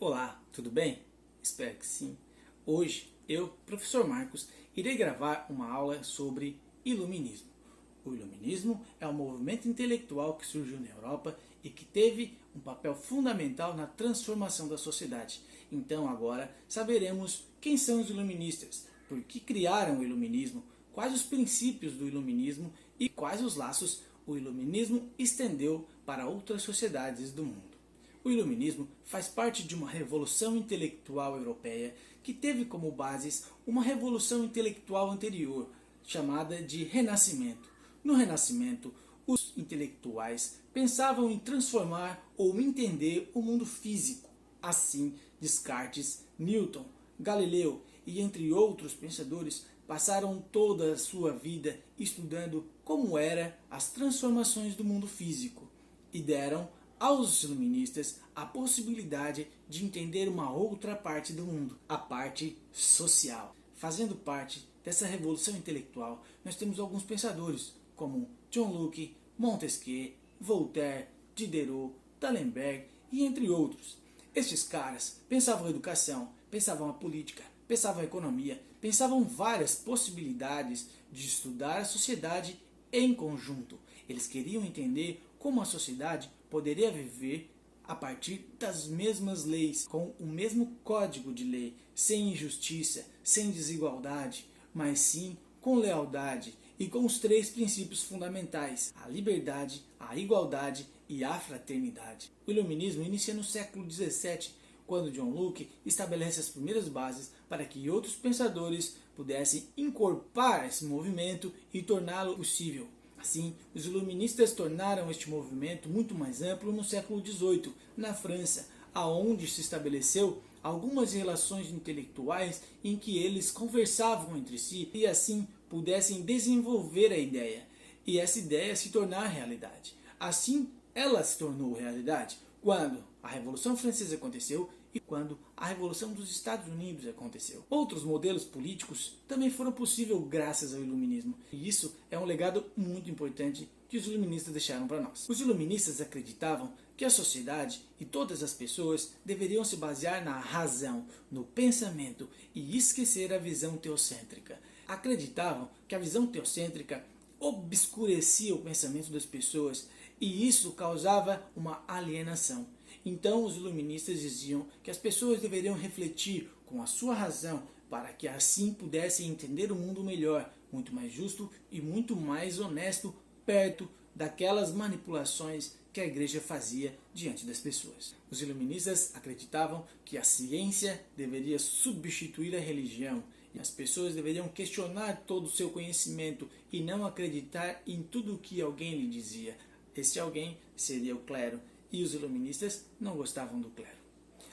Olá, tudo bem? Espero que sim. Hoje eu, professor Marcos, irei gravar uma aula sobre iluminismo. O iluminismo é um movimento intelectual que surgiu na Europa e que teve um papel fundamental na transformação da sociedade. Então agora saberemos quem são os iluministas, por que criaram o iluminismo, quais os princípios do iluminismo e quais os laços o iluminismo estendeu para outras sociedades do mundo. O iluminismo faz parte de uma revolução intelectual europeia que teve como bases uma revolução intelectual anterior, chamada de Renascimento. No Renascimento, os intelectuais pensavam em transformar ou entender o mundo físico. Assim, Descartes, Newton, Galileu e entre outros pensadores passaram toda a sua vida estudando como eram as transformações do mundo físico e deram aos iluministas a possibilidade de entender uma outra parte do mundo, a parte social. Fazendo parte dessa revolução intelectual, nós temos alguns pensadores, como John Locke, Montesquieu, Voltaire, Diderot, D'Alembert e entre outros. Estes caras pensavam a educação, pensavam a política, pensavam a economia, pensavam várias possibilidades de estudar a sociedade em conjunto. Eles queriam entender como a sociedade poderia viver a partir das mesmas leis, com o mesmo código de lei, sem injustiça, sem desigualdade, mas sim com lealdade e com os três princípios fundamentais: a liberdade, a igualdade e a fraternidade. O iluminismo inicia no século XVII, quando John Locke estabelece as primeiras bases para que outros pensadores pudessem incorporar esse movimento e torná-lo possível. Assim, os iluministas tornaram este movimento muito mais amplo no século XVIII, na França, aonde se estabeleceu algumas relações intelectuais em que eles conversavam entre si e assim pudessem desenvolver a ideia, e essa ideia se tornar realidade. Assim, ela se tornou realidade quando a Revolução Francesa aconteceu e quando a Revolução dos Estados Unidos aconteceu. Outros modelos políticos também foram possíveis graças ao iluminismo, e isso é um legado muito importante que os iluministas deixaram para nós. Os iluministas acreditavam que a sociedade e todas as pessoas deveriam se basear na razão, no pensamento e esquecer a visão teocêntrica. Acreditavam que a visão teocêntrica obscurecia o pensamento das pessoas e isso causava uma alienação. Então os iluministas diziam que as pessoas deveriam refletir com a sua razão para que assim pudessem entender o mundo melhor, muito mais justo e muito mais honesto, perto daquelas manipulações que a igreja fazia diante das pessoas. Os iluministas acreditavam que a ciência deveria substituir a religião e as pessoas deveriam questionar todo o seu conhecimento e não acreditar em tudo o que alguém lhe dizia. Esse alguém seria o clero, e os iluministas não gostavam do clero.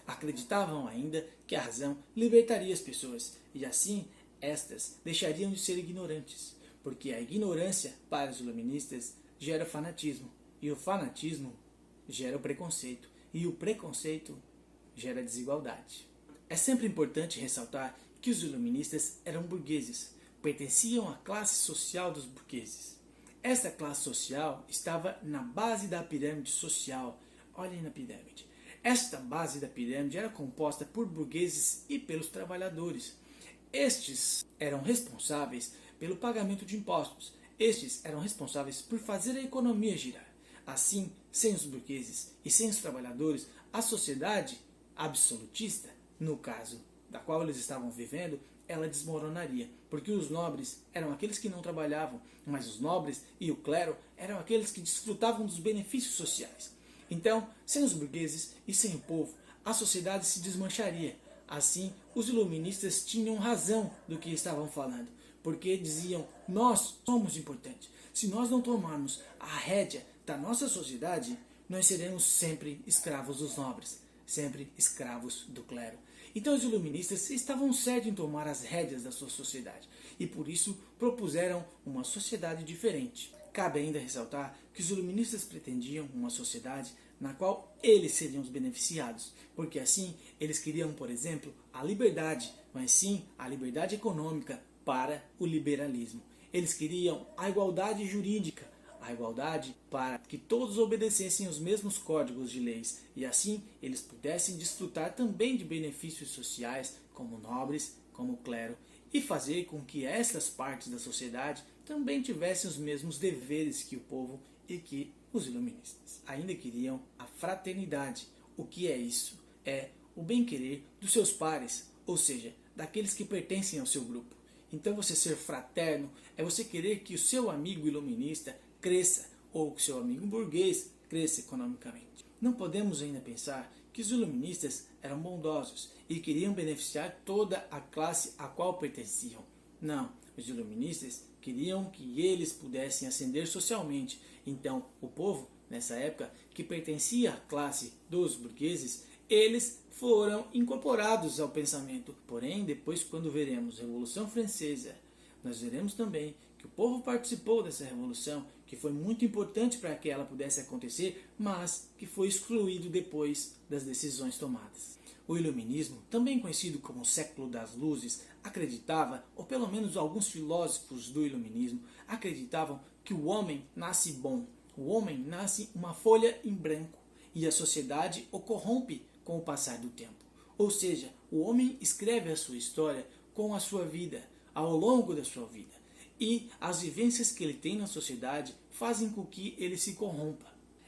Acreditavam ainda que a razão libertaria as pessoas, e assim estas deixariam de ser ignorantes, porque a ignorância para os iluministas gera fanatismo, e o fanatismo gera o preconceito, e o preconceito gera desigualdade. É sempre importante ressaltar que os iluministas eram burgueses, pertenciam à classe social dos burgueses. Esta classe social estava na base da pirâmide social. Olhem na pirâmide. Esta base da pirâmide era composta por burgueses e pelos trabalhadores. Estes eram responsáveis pelo pagamento de impostos. Estes eram responsáveis por fazer a economia girar. Assim, sem os burgueses e sem os trabalhadores, a sociedade absolutista, no caso da qual eles estavam vivendo, ela desmoronaria, porque os nobres eram aqueles que não trabalhavam, mas os nobres e o clero eram aqueles que desfrutavam dos benefícios sociais. Então, sem os burgueses e sem o povo, a sociedade se desmancharia. Assim, os iluministas tinham razão do que estavam falando, porque diziam: nós somos importantes. Se nós não tomarmos a rédea da nossa sociedade, nós seremos sempre escravos dos nobres, sempre escravos do clero. Então os iluministas estavam certos em tomar as rédeas da sua sociedade e por isso propuseram uma sociedade diferente. Cabe ainda ressaltar que os iluministas pretendiam uma sociedade na qual eles seriam os beneficiados, porque assim eles queriam, por exemplo, a liberdade, mas sim a liberdade econômica para o liberalismo. Eles queriam a igualdade jurídica, a igualdade para que todos obedecessem os mesmos códigos de leis e assim eles pudessem desfrutar também de benefícios sociais como nobres, como clero e fazer com que essas partes da sociedade também tivessem os mesmos deveres que o povo e que os iluministas. Ainda queriam a fraternidade. O que é isso? É o bem-querer dos seus pares, ou seja, daqueles que pertencem ao seu grupo. Então você ser fraterno é você querer que o seu amigo iluminista cresça ou que o seu amigo burguês cresça economicamente. Não podemos ainda pensar que os iluministas eram bondosos e queriam beneficiar toda a classe a qual pertenciam. Não, os iluministas queriam que eles pudessem ascender socialmente. Então, o povo, nessa época, que pertencia à classe dos burgueses, eles foram incorporados ao pensamento. Porém, depois, quando veremos a Revolução Francesa, nós veremos também que o povo participou dessa revolução, que foi muito importante para que ela pudesse acontecer, mas que foi excluído depois das decisões tomadas. O Iluminismo, também conhecido como o Século das Luzes, acreditava, ou pelo menos alguns filósofos do Iluminismo, acreditavam que o homem nasce bom, o homem nasce uma folha em branco e a sociedade o corrompe com o passar do tempo. Ou seja, o homem escreve a sua história com a sua vida, ao longo da sua vida. E as vivências que ele tem na sociedade fazem com que ele se corrompa.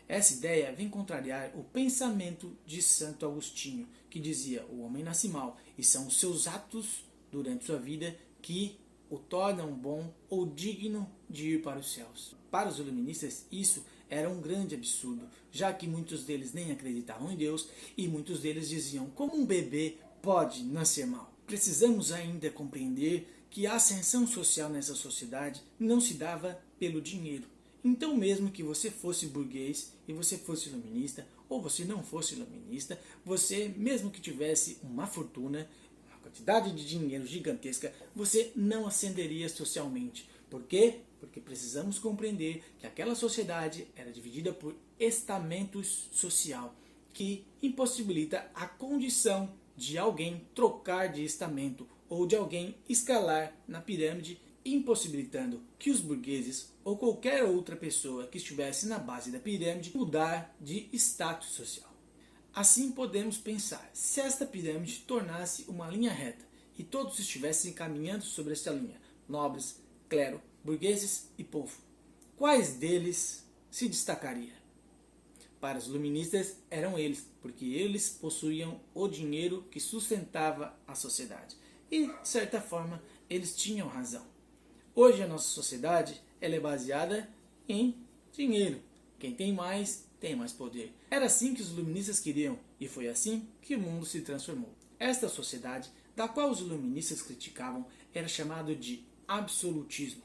Essa ideia vem contrariar o pensamento de Santo Agostinho, que dizia: o homem nasce mal e são os seus atos durante sua vida que o tornam bom ou digno de ir para os céus. Para os iluministas, isso era um grande absurdo, já que muitos deles nem acreditavam em Deus e muitos deles diziam: como um bebê pode nascer mal? Precisamos ainda compreender que a ascensão social nessa sociedade não se dava pelo dinheiro. Então, mesmo que você fosse burguês e você fosse iluminista, ou você não fosse iluminista, você, mesmo que tivesse uma fortuna, uma quantidade de dinheiro gigantesca, você não ascenderia socialmente. Por quê? Porque precisamos compreender que aquela sociedade era dividida por estamentos social, que impossibilita a condição de alguém trocar de estamento ou de alguém escalar na pirâmide, impossibilitando que os burgueses ou qualquer outra pessoa que estivesse na base da pirâmide mudar de status social. Assim podemos pensar, se esta pirâmide tornasse uma linha reta e todos estivessem caminhando sobre esta linha, nobres, clero, burgueses e povo, quais deles se destacaria? Para os iluministas eram eles, porque eles possuíam o dinheiro que sustentava a sociedade. E, de certa forma, eles tinham razão. Hoje a nossa sociedade ela é baseada em dinheiro. Quem tem mais poder. Era assim que os iluministas queriam, e foi assim que o mundo se transformou. Esta sociedade, da qual os iluministas criticavam, era chamada de absolutismo,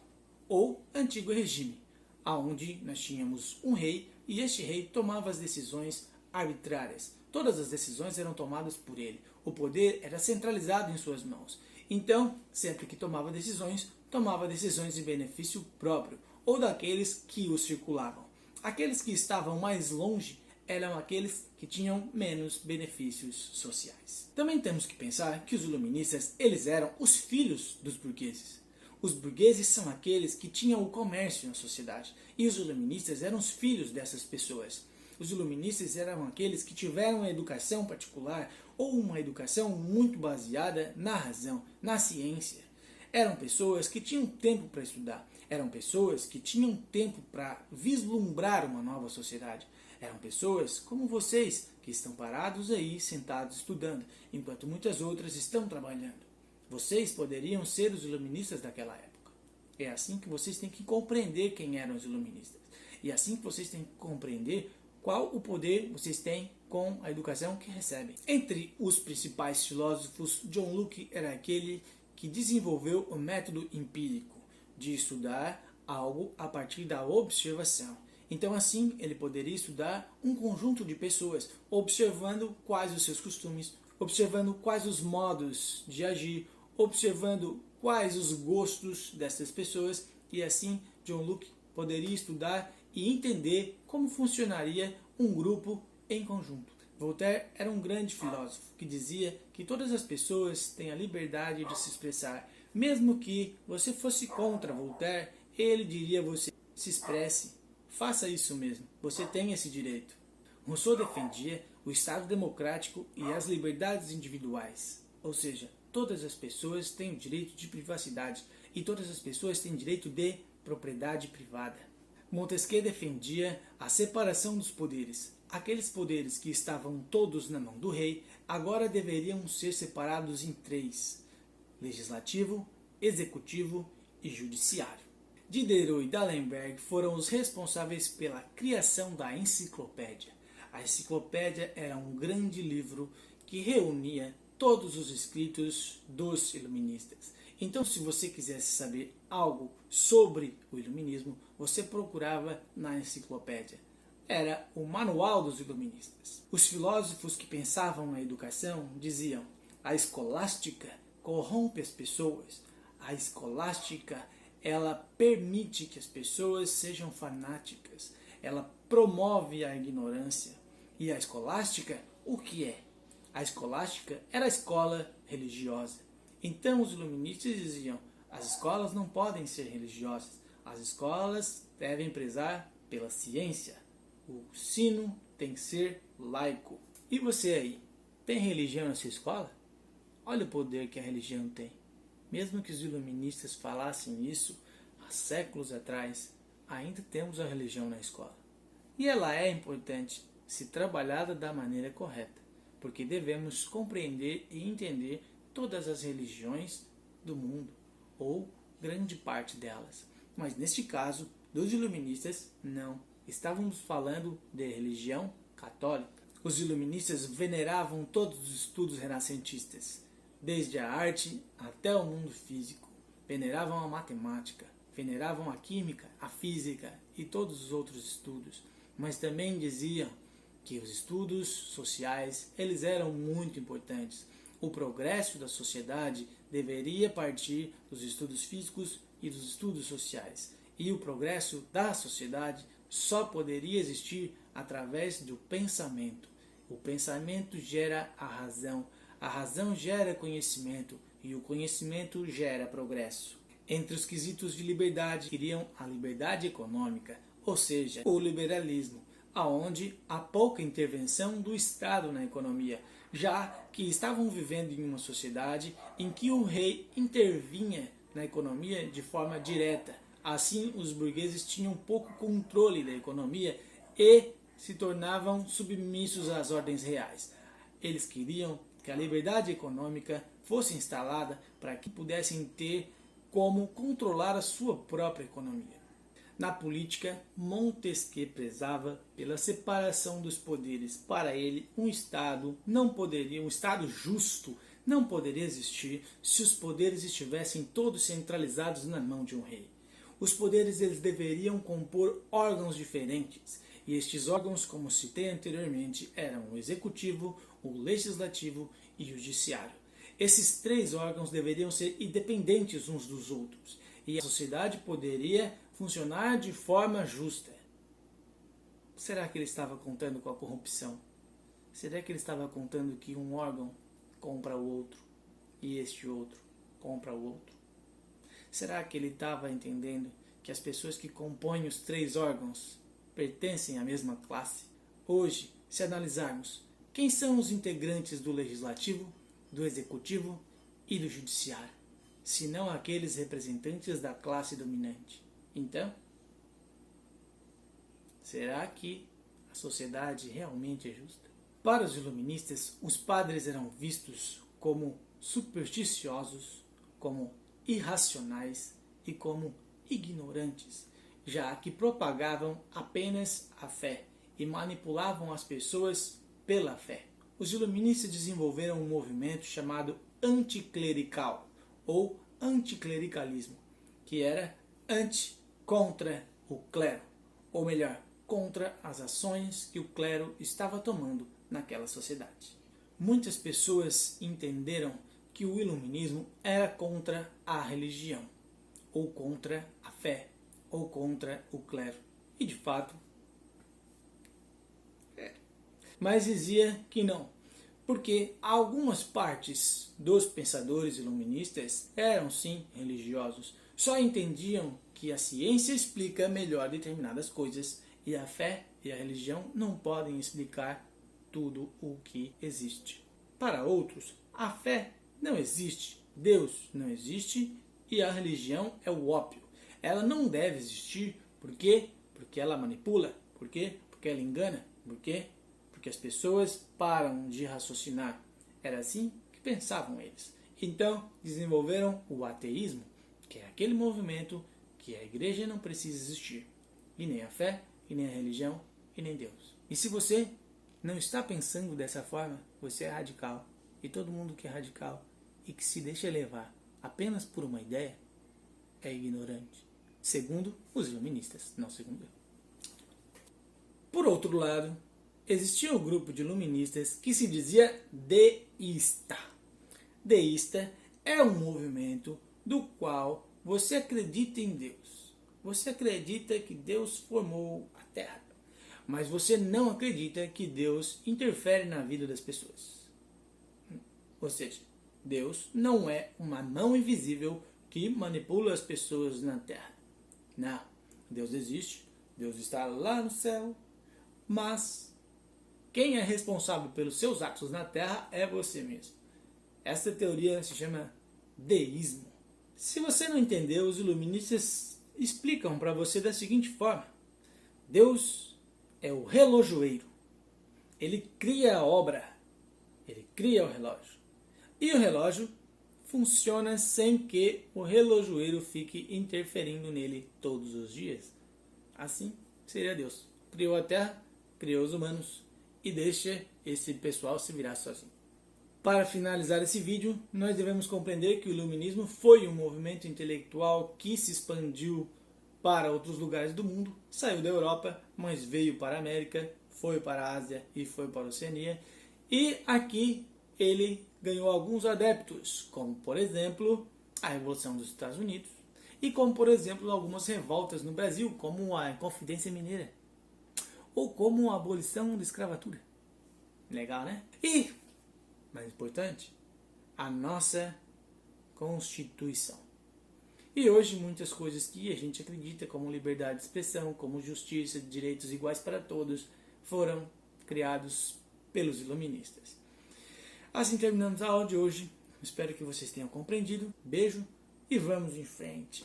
ou antigo regime, onde nós tínhamos um rei e este rei tomava as decisões arbitrárias. Todas as decisões eram tomadas por ele. O poder era centralizado em suas mãos. Então, sempre que tomava decisões em benefício próprio ou daqueles que o circulavam. Aqueles que estavam mais longe eram aqueles que tinham menos benefícios sociais. Também temos que pensar que os iluministas eles eram os filhos dos burgueses. Os burgueses são aqueles que tinham o comércio na sociedade e os iluministas eram os filhos dessas pessoas. Os iluministas eram aqueles que tiveram uma educação particular ou uma educação muito baseada na razão, na ciência. Eram pessoas que tinham tempo para estudar, eram pessoas que tinham tempo para vislumbrar uma nova sociedade. Eram pessoas como vocês, que estão parados aí, sentados estudando, enquanto muitas outras estão trabalhando. Vocês poderiam ser os iluministas daquela época. É assim que vocês têm que compreender quem eram os iluministas. E é assim que vocês têm que compreender qual o poder vocês têm com a educação que recebem. Entre os principais filósofos, John Locke era aquele que desenvolveu o método empírico de estudar algo a partir da observação. Então, assim, ele poderia estudar um conjunto de pessoas, observando quais os seus costumes, observando quais os modos de agir, observando quais os gostos dessas pessoas, e assim John Locke poderia estudar e entender como funcionaria um grupo em conjunto. Voltaire era um grande filósofo que dizia que todas as pessoas têm a liberdade de se expressar. Mesmo que você fosse contra Voltaire, ele diria a você: se expresse, faça isso mesmo, você tem esse direito. Rousseau defendia o Estado democrático e as liberdades individuais, ou seja, todas as pessoas têm o direito de privacidade e todas as pessoas têm direito de propriedade privada. Montesquieu defendia a separação dos poderes. Aqueles poderes que estavam todos na mão do rei agora deveriam ser separados em três: legislativo, executivo e judiciário. Diderot e D'Alembert foram os responsáveis pela criação da enciclopédia. A enciclopédia era um grande livro que reunia todos os escritos dos iluministas. Então, se você quisesse saber algo sobre o iluminismo, você procurava na enciclopédia. Era o manual dos iluministas. Os filósofos que pensavam na educação diziam: a escolástica corrompe as pessoas. A escolástica, ela permite que as pessoas sejam fanáticas. Ela promove a ignorância. E a escolástica, o que é? A escolástica era a escola religiosa. Então os iluministas diziam: as escolas não podem ser religiosas. As escolas devem prezar pela ciência. O ensino tem que ser laico. E você aí, tem religião na sua escola? Olha o poder que a religião tem. Mesmo que os iluministas falassem isso há séculos atrás, ainda temos a religião na escola. E ela é importante se trabalhada da maneira correta, porque devemos compreender e entender todas as religiões do mundo, ou grande parte delas. Mas neste caso, dos iluministas, não. Estávamos falando de religião católica. Os iluministas veneravam todos os estudos renascentistas, desde a arte até o mundo físico. Veneravam a matemática, veneravam a química, a física e todos os outros estudos. Mas também diziam que os estudos sociais, eles eram muito importantes. O progresso da sociedade deveria partir dos estudos físicos e dos estudos sociais. E o progresso da sociedade só poderia existir através do pensamento. O pensamento gera a razão gera conhecimento e o conhecimento gera progresso. Entre os quesitos de liberdade, queriam a liberdade econômica, ou seja, o liberalismo, aonde há pouca intervenção do Estado na economia, já que estavam vivendo em uma sociedade em que o rei intervinha na economia de forma direta. Assim, os burgueses tinham pouco controle da economia e se tornavam submissos às ordens reais. Eles queriam que a liberdade econômica fosse instalada para que pudessem ter como controlar a sua própria economia. Na política, Montesquieu prezava pela separação dos poderes. Para ele, um Estado justo não poderia existir se os poderes estivessem todos centralizados na mão de um rei. Os poderes eles deveriam compor órgãos diferentes, e estes órgãos, como citei anteriormente, eram o executivo, o legislativo e o judiciário. Esses três órgãos deveriam ser independentes uns dos outros, e a sociedade poderia funcionar de forma justa. Será que ele estava contando com a corrupção? Será que ele estava contando que um órgão compra o outro e este outro compra o outro? Será que ele estava entendendo que as pessoas que compõem os três órgãos pertencem à mesma classe? Hoje, se analisarmos quem são os integrantes do legislativo, do executivo e do judiciário, se não aqueles representantes da classe dominante? Então, será que a sociedade realmente é justa? Para os iluministas, os padres eram vistos como supersticiosos, como irracionais e como ignorantes, já que propagavam apenas a fé e manipulavam as pessoas pela fé. Os iluministas desenvolveram um movimento chamado anticlerical ou anticlericalismo, que era contra o clero, ou melhor, contra as ações que o clero estava tomando naquela sociedade. Muitas pessoas entenderam que o iluminismo era contra a religião, ou contra a fé, ou contra o clero. E de fato, mas dizia que não, porque algumas partes dos pensadores iluministas eram sim religiosos, só entendiam que que a ciência explica melhor determinadas coisas e a fé e a religião não podem explicar tudo o que existe. Para outros, a fé não existe, Deus não existe e a religião é o ópio. Ela não deve existir, por quê? Porque ela manipula, por quê? Porque ela engana, por quê? Porque as pessoas param de raciocinar. Era assim que pensavam eles. Então, desenvolveram o ateísmo, que é aquele movimento que a igreja não precisa existir, e nem a fé, e nem a religião, e nem Deus. E se você não está pensando dessa forma, você é radical. E todo mundo que é radical e que se deixa levar apenas por uma ideia é ignorante. Segundo os iluministas, não segundo eu. Por outro lado, existia um grupo de iluministas que se dizia deísta. Deísta é um movimento do qual você acredita em Deus. Você acredita que Deus formou a Terra, mas você não acredita que Deus interfere na vida das pessoas. Ou seja, Deus não é uma mão invisível que manipula as pessoas na Terra. Não, Deus existe, Deus está lá no céu, mas quem é responsável pelos seus atos na Terra é você mesmo. Essa teoria se chama deísmo. Se você não entendeu, os iluministas explicam para você da seguinte forma: Deus é o relojoeiro. Ele cria a obra, ele cria o relógio. E o relógio funciona sem que o relojoeiro fique interferindo nele todos os dias. Assim seria Deus. Criou a Terra, criou os humanos e deixa esse pessoal se virar sozinho. Para finalizar esse vídeo, nós devemos compreender que o iluminismo foi um movimento intelectual que se expandiu para outros lugares do mundo, saiu da Europa, mas veio para a América, foi para a Ásia e foi para a Oceania. E aqui ele ganhou alguns adeptos, como por exemplo a Revolução dos Estados Unidos e como por exemplo algumas revoltas no Brasil, como a Inconfidência Mineira ou como a abolição da escravatura. Legal, né? E, mais importante, a nossa Constituição. E hoje muitas coisas que a gente acredita, como liberdade de expressão, como justiça, direitos iguais para todos, foram criados pelos iluministas. Assim terminamos a aula de hoje. Espero que vocês tenham compreendido. Beijo e vamos em frente.